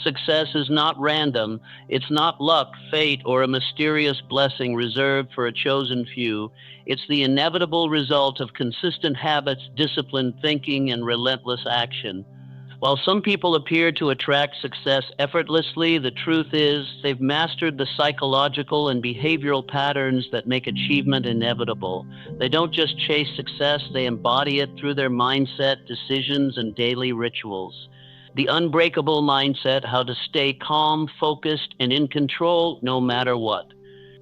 Success is not random. It's not luck, fate, or a mysterious blessing reserved for a chosen few. It's the inevitable result of consistent habits, disciplined thinking, and relentless action. While some people appear to attract success effortlessly, the truth is they've mastered the psychological and behavioral patterns that make achievement inevitable. They don't just chase success, they embody it through their mindset, decisions, and daily rituals. The unbreakable mindset, how to stay calm, focused, and in control no matter what.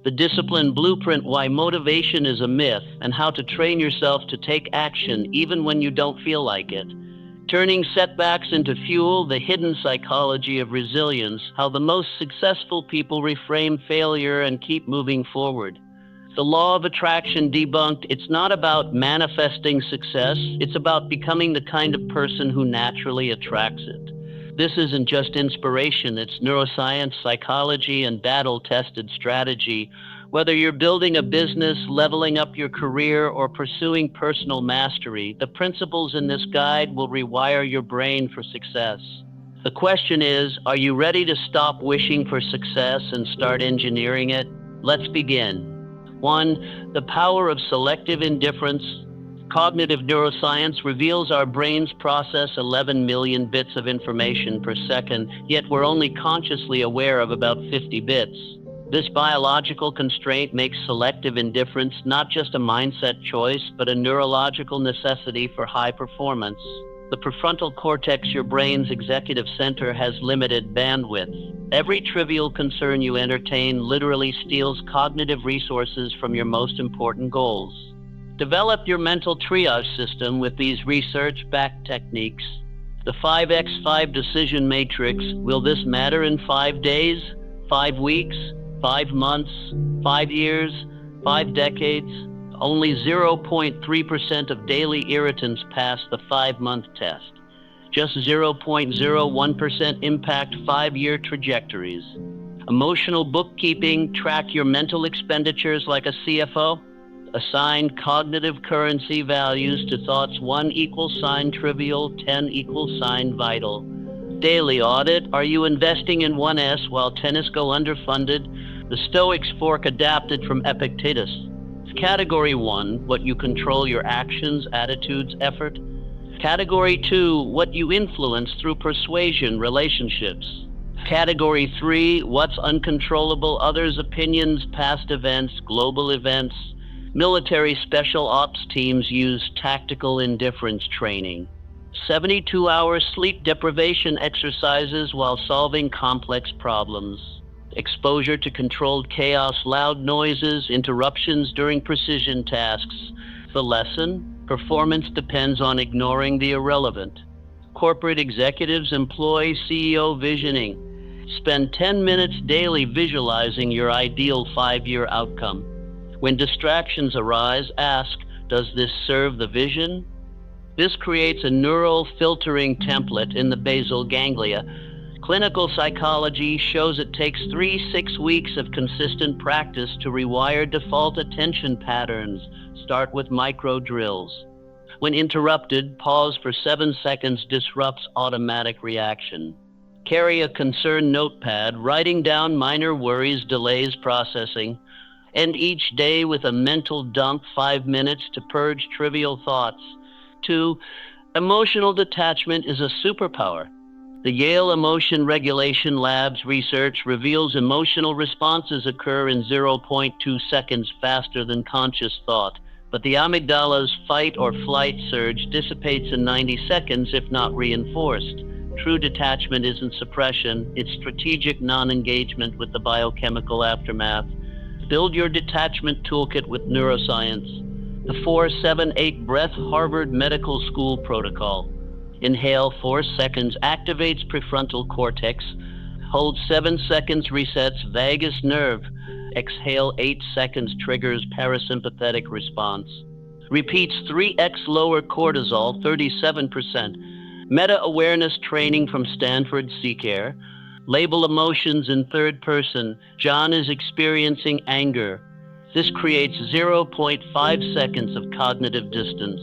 The disciplined blueprint, why motivation is a myth, and how to train yourself to take action even when you don't feel like it. Turning setbacks into fuel, the hidden psychology of resilience, how the most successful people reframe failure and keep moving forward. The law of attraction debunked. It's not about manifesting success, it's about becoming the kind of person who naturally attracts it. This isn't just inspiration, it's neuroscience, psychology, and battle-tested strategy. Whether you're building a business, leveling up your career, or pursuing personal mastery, the principles in this guide will rewire your brain for success. The question is, are you ready to stop wishing for success and start engineering it? Let's begin. 1. The power of selective indifference. Cognitive neuroscience reveals our brains process 11 million bits of information per second, yet we're only consciously aware of about 50 bits. This biological constraint makes selective indifference not just a mindset choice, but a neurological necessity for high performance. The prefrontal cortex, your brain's executive center, has limited bandwidth. Every trivial concern you entertain literally steals cognitive resources from your most important goals. Develop your mental triage system with these research-backed techniques. The 5x5 decision matrix. Will this matter in 5 days, 5 weeks, 5 months, 5 years, 5 decades? Only 0.3% of daily irritants pass the 5-month test. Just 0.01% impact 5-year trajectories. Emotional bookkeeping. Track your mental expenditures like a CFO. Assign cognitive currency values to thoughts. 1 = trivial, 10 = vital. Daily audit. Are you investing in 1S while 10s go underfunded? The Stoics' fork adapted from Epictetus. Category 1, what you control, your actions, attitudes, effort. Category 2, what you influence through persuasion, relationships. Category 3, what's uncontrollable, others' opinions, past events, global events. Military special ops teams use tactical indifference training. 72-hour sleep deprivation exercises while solving complex problems. Exposure to controlled chaos, loud noises, interruptions during precision tasks. The lesson? Performance depends on ignoring the irrelevant. Corporate executives employ CEO visioning. Spend 10 minutes daily visualizing your ideal 5-year outcome. When distractions arise, ask, does this serve the vision? This creates a neural filtering template in the basal ganglia. Clinical psychology shows it takes 3-6 weeks of consistent practice to rewire default attention patterns. Start with micro drills. When interrupted, pause for 7 seconds disrupts automatic reaction. Carry a concern notepad. Writing down minor worries delays processing. End each day with a mental dump, 5 minutes to purge trivial thoughts. 2. Emotional detachment is a superpower. The Yale Emotion Regulation Lab's research reveals emotional responses occur in 0.2 seconds faster than conscious thought, but the amygdala's fight or flight surge dissipates in 90 seconds if not reinforced. True detachment isn't suppression, it's strategic non-engagement with the biochemical aftermath. Build your detachment toolkit with neuroscience. The 4-7-8 breath Harvard Medical School protocol. Inhale 4 seconds, activates prefrontal cortex. Hold 7 seconds, resets vagus nerve. Exhale 8 seconds, triggers parasympathetic response. Repeats 3x lower cortisol, 37%. Meta-awareness training from Stanford CCARE. Label emotions in third person. John is experiencing anger. This creates 0.5 seconds of cognitive distance.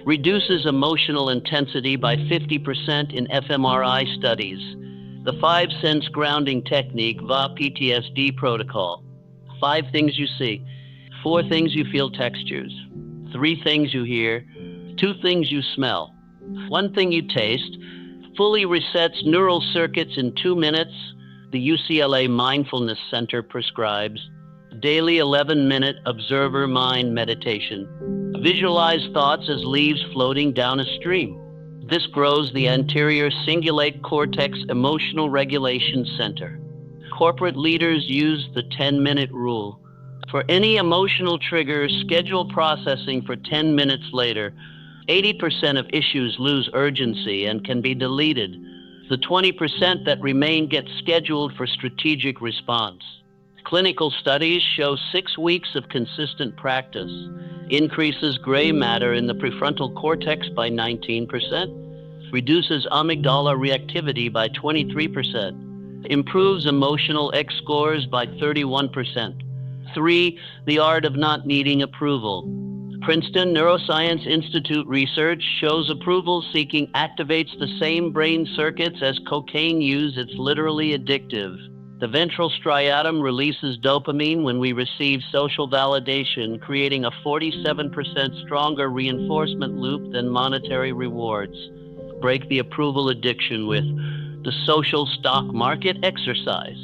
Reduces emotional intensity by 50% in fMRI studies. The 5 sense grounding technique, VA PTSD protocol. 5 things you see, 4 things you feel textures, 3 things you hear, 2 things you smell, 1 thing you taste, fully resets neural circuits in 2 minutes. The UCLA Mindfulness Center prescribes daily 11-minute observer mind meditation. Visualize thoughts as leaves floating down a stream. This grows the anterior cingulate cortex emotional regulation center. Corporate leaders use the 10-minute rule. For any emotional trigger, schedule processing for 10 minutes later. 80% of issues lose urgency and can be deleted. The 20% that remain get scheduled for strategic response. Clinical studies show 6 weeks of consistent practice increases gray matter in the prefrontal cortex by 19%, reduces amygdala reactivity by 23%, improves emotional X scores by 31%. 3. The art of not needing approval. Princeton Neuroscience Institute research shows approval seeking activates the same brain circuits as cocaine use. It's literally addictive. The ventral striatum releases dopamine when we receive social validation, creating a 47% stronger reinforcement loop than monetary rewards. Break the approval addiction with the social stock market exercise.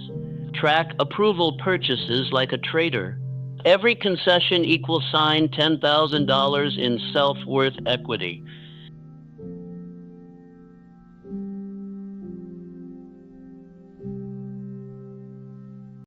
Track approval purchases like a trader. Every concession equals $10,000 in self-worth equity.